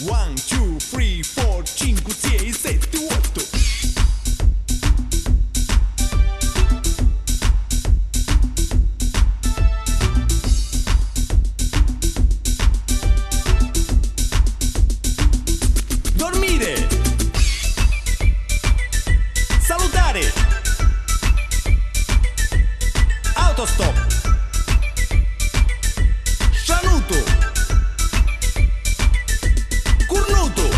1, 2, 3, 4, 5, 6, 7, 8. Dormire. Salutare. Autostop. Saluto. Cornuto.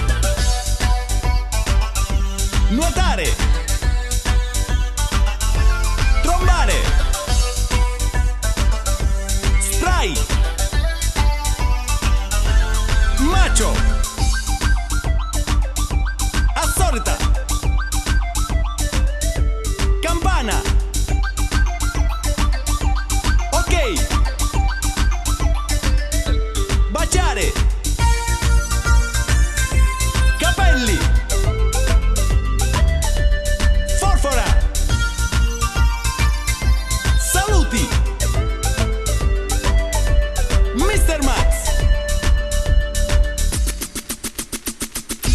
Nuotare. Trombare. Spray. Macho. Assorta. Campana. Ok. Baciare. Capelli. Forfora. Saluti. Mr. Max.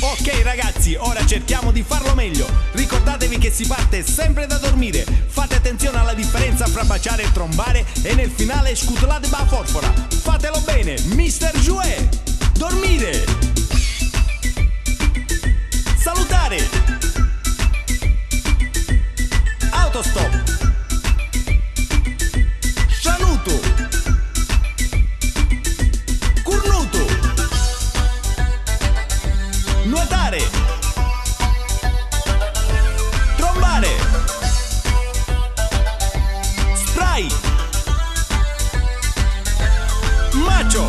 Ok ragazzi, ora cerchiamo di farlo meglio. Ricordatevi che si parte sempre da dormire. Fate attenzione alla differenza fra baciare e trombare e nel finale scusolate ba forfora. Fatelo bene, Mr. Jouet. Dormire. Salutare. Autostop. Saluto. Cornuto. Nuotare. Trombare. Spray. Macho.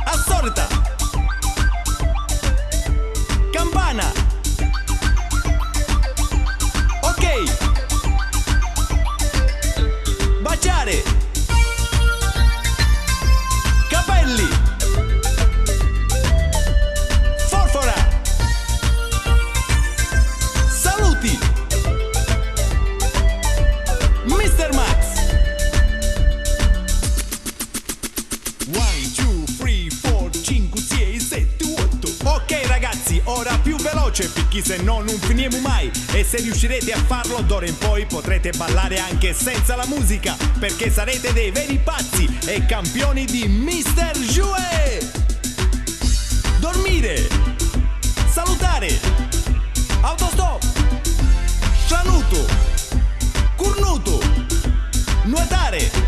Assorta. Campana. Ok. Baciare. Capelli. Forfora. Saluti. Mr. Max. 1, 2, 3, 4, 5, 6, 7, 8. Ok ragazzi, ora più veloce perché se no non finiamo mai. E se riuscirete a farlo d'ora in poi potrete ballare anche senza la musica, perché sarete dei veri pazzi e campioni di Mr. Jouet. Dormire. Salutare. Autostop. Saluto. Cornuto. Nuotare.